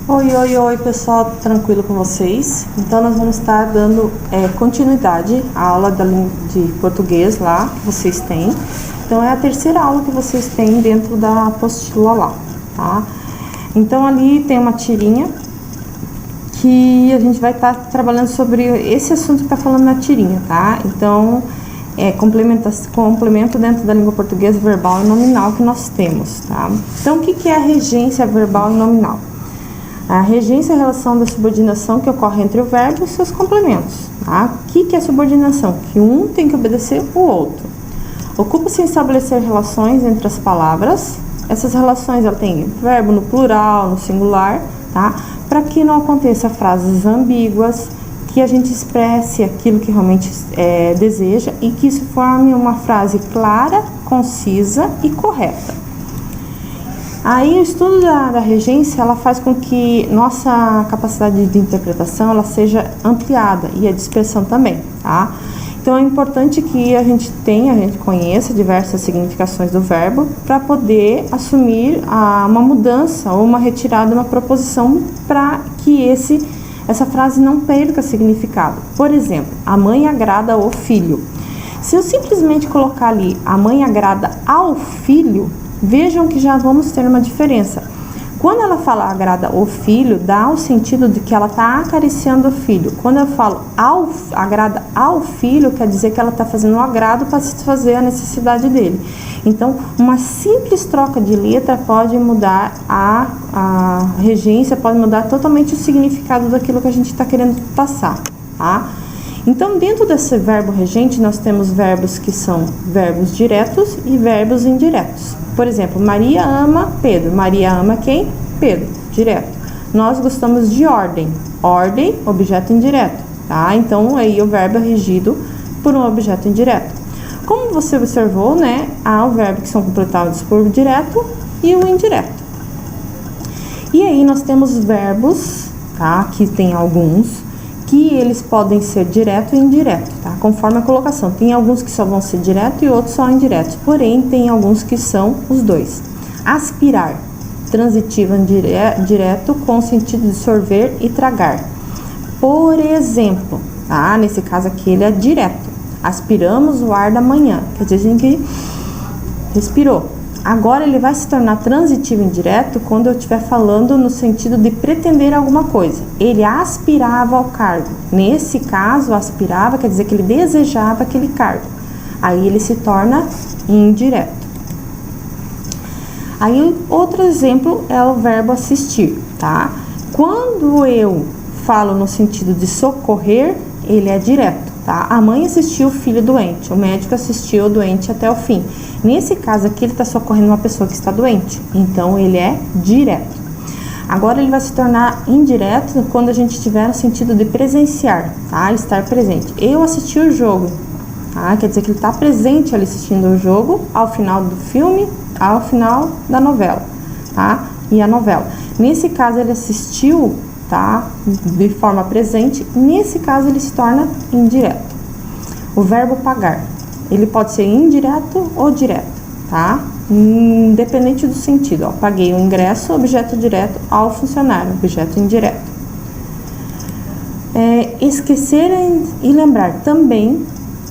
Oi, pessoal, tranquilo com vocês? Então, nós vamos estar dando continuidade à aula de português lá que vocês têm. Então, é a terceira aula que vocês têm dentro da apostila lá, tá? Então, ali tem uma tirinha que a gente vai estar trabalhando sobre esse assunto que está falando na tirinha, tá? Então, complemento dentro da língua portuguesa verbal e nominal que nós temos, tá? Então, o que é a regência verbal e nominal? A regência é a relação da subordinação que ocorre entre o verbo e seus complementos. Tá? O que é subordinação? Que um tem que obedecer o outro. Ocupa-se em estabelecer relações entre as palavras. Essas relações têm verbo no plural, no singular, tá? Para que não aconteça frases ambíguas, que a gente expresse aquilo que realmente deseja e que isso forme uma frase clara, concisa e correta. Aí o estudo da regência, ela faz com que nossa capacidade de interpretação ela seja ampliada e a dispersão também, tá? Então é importante que a gente conheça diversas significações do verbo para poder assumir uma mudança ou uma retirada, uma proposição para que essa frase não perca significado. Por exemplo, a mãe agrada ao filho. Se eu simplesmente colocar ali, a mãe agrada ao filho, vejam que já vamos ter uma diferença. Quando ela fala agrada o filho, dá o sentido de que ela está acariciando o filho. Quando eu falo agrada ao filho, quer dizer que ela está fazendo um agrado para satisfazer a necessidade dele. Então, uma simples troca de letra pode mudar a regência, pode mudar totalmente o significado daquilo que a gente está querendo passar, tá? Então, dentro desse verbo regente, nós temos verbos que são verbos diretos e verbos indiretos. Por exemplo, Maria ama Pedro. Maria ama quem? Pedro, direto. Nós gostamos de ordem. Ordem, objeto indireto, tá? Então, aí o verbo é regido por um objeto indireto. Como você observou, né? Há o verbo que são completados por direto e o indireto. E aí nós temos verbos, tá? Que tem alguns que eles podem ser direto e indireto, tá? Conforme a colocação. Tem alguns que só vão ser direto e outros só indiretos. Porém, tem alguns que são os dois. Aspirar, transitivo direto com o sentido de sorver e tragar. Por exemplo, tá? Nesse caso aqui ele é direto. Aspiramos o ar da manhã. Quer dizer, a gente respirou. Agora ele vai se tornar transitivo indireto quando eu estiver falando no sentido de pretender alguma coisa. Ele aspirava ao cargo. Nesse caso, aspirava quer dizer que ele desejava aquele cargo. Aí ele se torna indireto. Aí outro exemplo é o verbo assistir, tá? Quando eu falo no sentido de socorrer, ele é direto. Tá? A mãe assistiu o filho doente, o médico assistiu o doente até o fim. Nesse caso aqui, ele está socorrendo uma pessoa que está doente, então ele é direto. Agora ele vai se tornar indireto quando a gente estiver no sentido de presenciar, tá? Estar presente. Eu assisti o jogo, tá? Quer dizer que ele está presente ali assistindo o jogo ao final do filme, ao final da novela, tá? E a novela. Nesse caso ele assistiu, tá? De forma presente, nesse caso ele se torna indireto. O verbo pagar, ele pode ser indireto ou direto, tá? Independente do sentido, ó, paguei o ingresso, objeto direto, ao funcionário, objeto indireto. Esquecer e lembrar também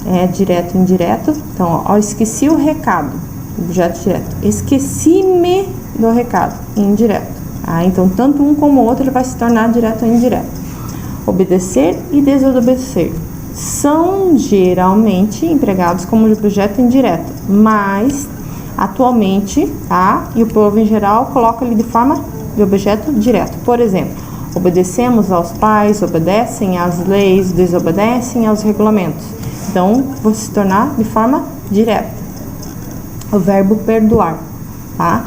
é direto e indireto. Então, ó, esqueci o recado, objeto direto. Esqueci-me do recado, indireto. Então, tanto um como o outro ele vai se tornar direto ou indireto. Obedecer e desobedecer são geralmente empregados como objeto indireto, mas atualmente, tá? E o povo em geral coloca ele de forma de objeto direto. Por exemplo, obedecemos aos pais, obedecem às leis, desobedecem aos regulamentos. Então, vai se tornar de forma direta. O verbo perdoar, tá?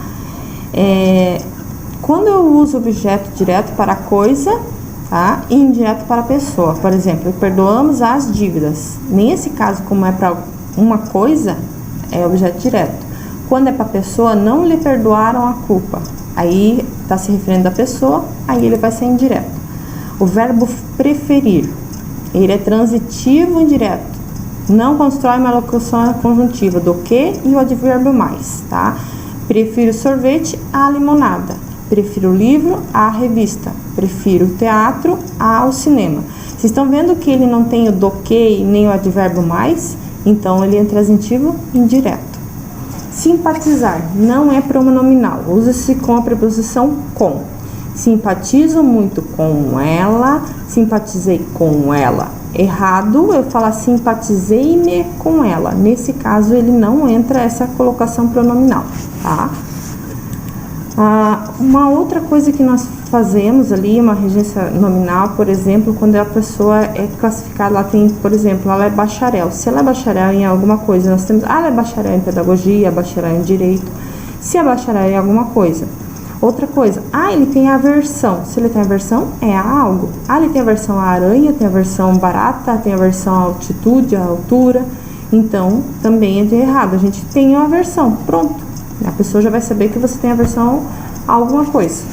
Quando eu uso objeto direto para a coisa, tá? E indireto para a pessoa. Por exemplo, perdoamos as dívidas. Nesse caso, como é para uma coisa, é objeto direto. Quando é para a pessoa, não lhe perdoaram a culpa. Aí está se referindo à pessoa, aí ele vai ser indireto. O verbo preferir, ele é transitivo indireto. Não constrói uma locução conjuntiva do que e o advérbio mais, tá? Prefiro sorvete à limonada. Prefiro o livro à revista. Prefiro o teatro ao cinema. Vocês estão vendo que ele não tem o do que nem o advérbio mais? Então, ele é transitivo indireto. Simpatizar não é pronominal. Usa-se com a preposição com. Simpatizo muito com ela. Simpatizei com ela. Errado eu falar simpatizei-me com ela. Nesse caso, ele não entra essa colocação pronominal, tá? Uma outra coisa que nós fazemos ali, uma regência nominal, por exemplo, quando a pessoa é classificada, ela tem, por exemplo, ela é bacharel. Se ela é bacharel em alguma coisa, nós temos, ela é bacharel em pedagogia, bacharel em direito, se é bacharel em alguma coisa. Outra coisa, ele tem aversão. Se ele tem aversão, é a algo. Ele tem aversão à aranha, tem aversão barata, tem aversão à altitude, à altura. Então, também é de errado. A gente tem uma aversão, pronto. A pessoa já vai saber que você tem aversão a alguma coisa.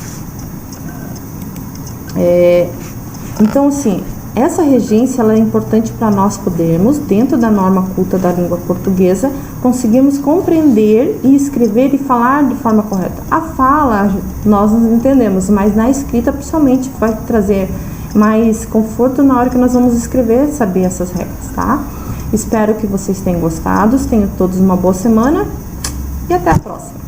Então, assim, essa regência ela é importante para nós podermos, dentro da norma culta da língua portuguesa, conseguirmos compreender e escrever e falar de forma correta. A fala nós nos entendemos, mas na escrita, principalmente, vai trazer mais conforto na hora que nós vamos escrever, saber essas regras, tá? Espero que vocês tenham gostado, tenham todos uma boa semana e até a próxima!